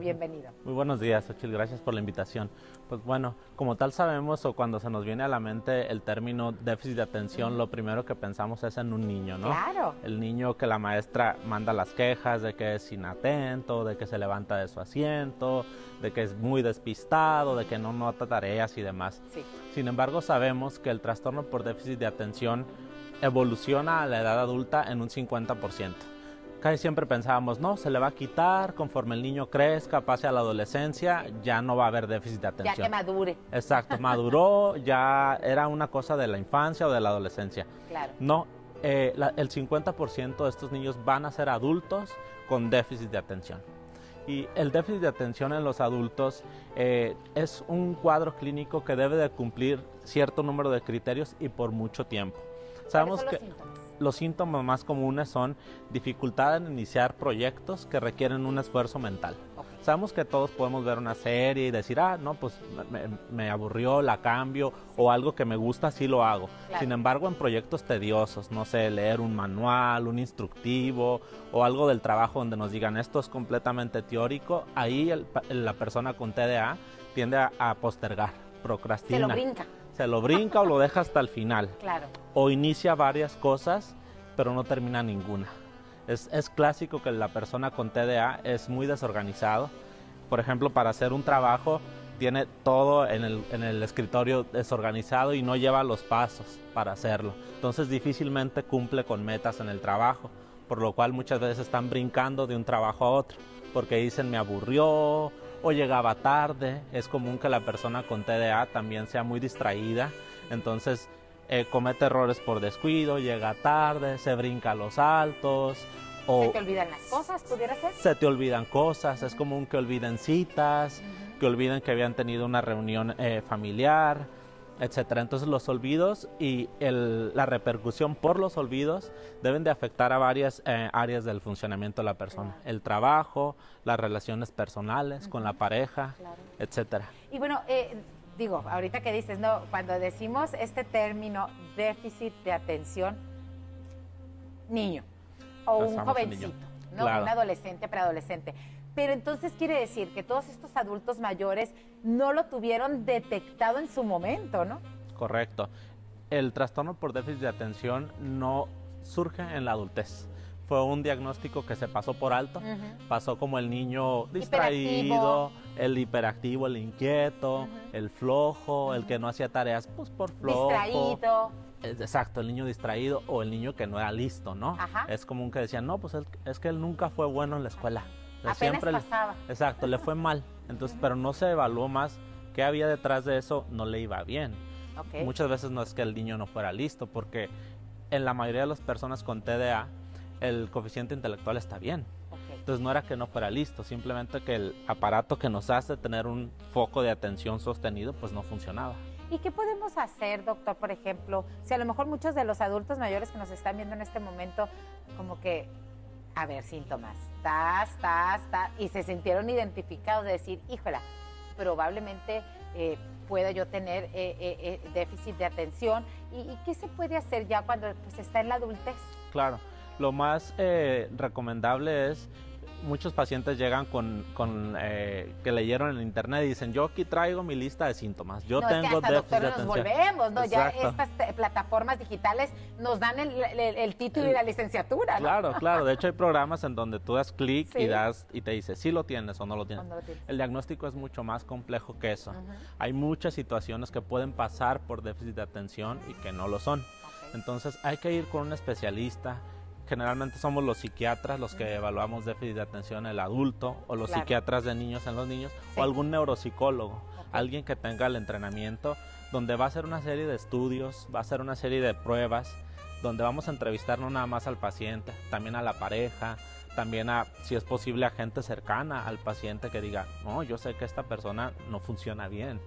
Bienvenido. Muy buenos días, Xochitl, gracias por la invitación. Pues bueno, como tal sabemos o cuando se nos viene a la mente el término déficit de atención, lo primero que pensamos es en un niño, ¿no? Claro. El niño que la maestra manda las quejas de que es inatento, de que se levanta de su asiento, de que es muy despistado, de que no nota tareas y demás. Sí. Sin embargo, sabemos que el trastorno por déficit de atención evoluciona a la edad adulta en un 50%. Casi siempre pensábamos, no, se le va a quitar conforme el niño crezca, pase a la adolescencia, ya no va a haber déficit de atención. Ya que madure. Exacto, maduró, ya era una cosa de la infancia o de la adolescencia. Claro. No, el 50% de estos niños van a ser adultos con déficit de atención. Y el déficit de atención en los adultos es un cuadro clínico que debe de cumplir cierto número de criterios y por mucho tiempo. Sabemos que los síntomas más comunes son dificultad en iniciar proyectos que requieren un esfuerzo mental. Okay. Sabemos que todos podemos ver una serie y decir, no, pues me aburrió, la cambio, o algo que me gusta, sí lo hago. Claro. Sin embargo, en proyectos tediosos, no sé, leer un manual, un instructivo, o algo del trabajo donde nos digan, esto es completamente teórico, ahí la persona con TDA tiende a postergar, procrastina. Se lo brinca. Se lo brinca o lo deja hasta el final. Claro. O inicia varias cosas, pero no termina ninguna. Es clásico que la persona con TDA es muy desorganizado. Por ejemplo, para hacer un trabajo, tiene todo en el escritorio desorganizado y no lleva los pasos para hacerlo. Entonces difícilmente cumple con metas en el trabajo, por lo cual muchas veces están brincando de un trabajo a otro, porque dicen me aburrió, o llegaba tarde. Es común que la persona con TDA también sea muy distraída, entonces comete errores por descuido, llega tarde, se brinca los saltos. O ¿se te olvidan las cosas, pudiera ser? Se te olvidan cosas, es común que olviden citas, que olviden que habían tenido una reunión familiar, etcétera. Entonces los olvidos y la repercusión por los olvidos deben de afectar a varias áreas del funcionamiento de la persona. Claro. El trabajo, las relaciones personales con la pareja, claro, etcétera. Y bueno, digo, ahorita que dices, no, cuando decimos este término déficit de atención, niño o un jovencito, ¿no? Claro. Un adolescente, preadolescente. Pero entonces quiere decir que todos estos adultos mayores no lo tuvieron detectado en su momento, ¿no? Correcto. El trastorno por déficit de atención no surge en la adultez. Fue un diagnóstico que se pasó por alto. Pasó como el niño distraído, el hiperactivo, el inquieto, el flojo, el que no hacía tareas pues por flojo. Distraído. Exacto, el niño distraído o el niño que no era listo, ¿no? Ajá. Es común que decían, no, pues es que él nunca fue bueno en la escuela. Apenas siempre pasaba. Exacto, le fue mal. Entonces, pero no se evaluó más qué había detrás de eso, no le iba bien. Okay. Muchas veces no es que el niño no fuera listo, porque en la mayoría de las personas con TDA, el coeficiente intelectual está bien. Okay. Entonces no era que no fuera listo, simplemente que el aparato que nos hace tener un foco de atención sostenido, pues no funcionaba. ¿Y qué podemos hacer, doctor, por ejemplo? Si a lo mejor muchos de los adultos mayores que nos están viendo en este momento, como que, a ver, síntomas, y se sintieron identificados de decir, híjola, probablemente pueda yo tener déficit de atención. ¿Y qué se puede hacer ya cuando pues, está en la adultez? Claro, lo más recomendable es, muchos pacientes llegan con que leyeron en internet y dicen, yo aquí traigo mi lista de síntomas, yo tengo déficit de atención. Nos volvemos, ¿no? Exacto. Ya estas plataformas digitales nos dan el título y la licenciatura, ¿no? Claro, claro, de hecho hay programas en donde tú das clic ¿sí? y te dice si lo tienes o no lo tienes. El diagnóstico es mucho más complejo que eso. Hay muchas situaciones que pueden pasar por déficit de atención y que no lo son. Entonces hay que ir con un especialista. Generalmente somos los psiquiatras los que evaluamos déficit de atención en el adulto, o los psiquiatras de niños en los niños, o algún neuropsicólogo, alguien que tenga el entrenamiento, donde va a hacer una serie de estudios, va a hacer una serie de pruebas, donde vamos a entrevistar no nada más al paciente, también a la pareja, también a, si es posible, a gente cercana al paciente que diga, no, yo sé que esta persona no funciona bien,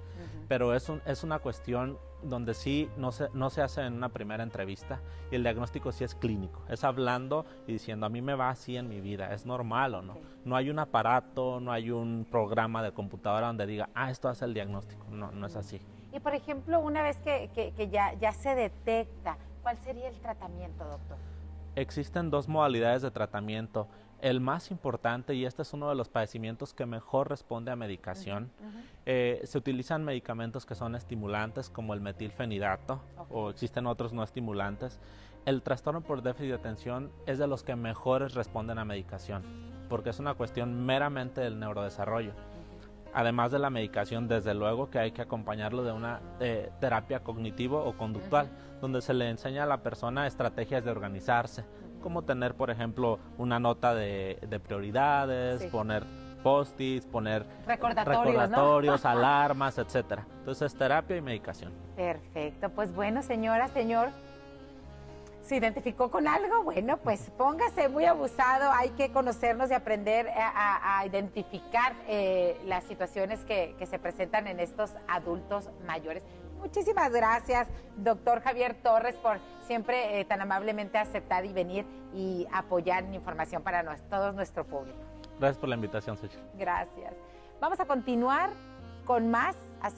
pero es una cuestión donde sí no se hace en una primera entrevista y el diagnóstico sí es clínico, es hablando y diciendo a mí me va así en mi vida, ¿es normal o no? No hay un aparato, no hay un programa de computadora donde diga, esto hace el diagnóstico, no es así. Y por ejemplo, una vez que ya se detecta, ¿cuál sería el tratamiento, doctor? Existen dos modalidades de tratamiento. El más importante, y este es uno de los padecimientos que mejor responde a medicación, se utilizan medicamentos que son estimulantes como el metilfenidato, o existen otros no estimulantes. El trastorno por déficit de atención es de los que mejores responden a medicación, porque es una cuestión meramente del neurodesarrollo. Además de la medicación, desde luego que hay que acompañarlo de una terapia cognitivo o conductual, donde se le enseña a la persona estrategias de organizarse, como tener, por ejemplo, una nota de prioridades, poner post-its, poner recordatorios, ¿no? Alarmas, etcétera. Entonces, terapia y medicación. Perfecto. Pues bueno, señora, señor, ¿se identificó con algo? Bueno, pues póngase muy abusado. Hay que conocernos y aprender a identificar las situaciones que se presentan en estos adultos mayores. Muchísimas gracias, doctor Javier Torres, por siempre tan amablemente aceptar y venir y apoyar en información para todo nuestro público. Gracias por la invitación, Xochitl. Gracias. Vamos a continuar con más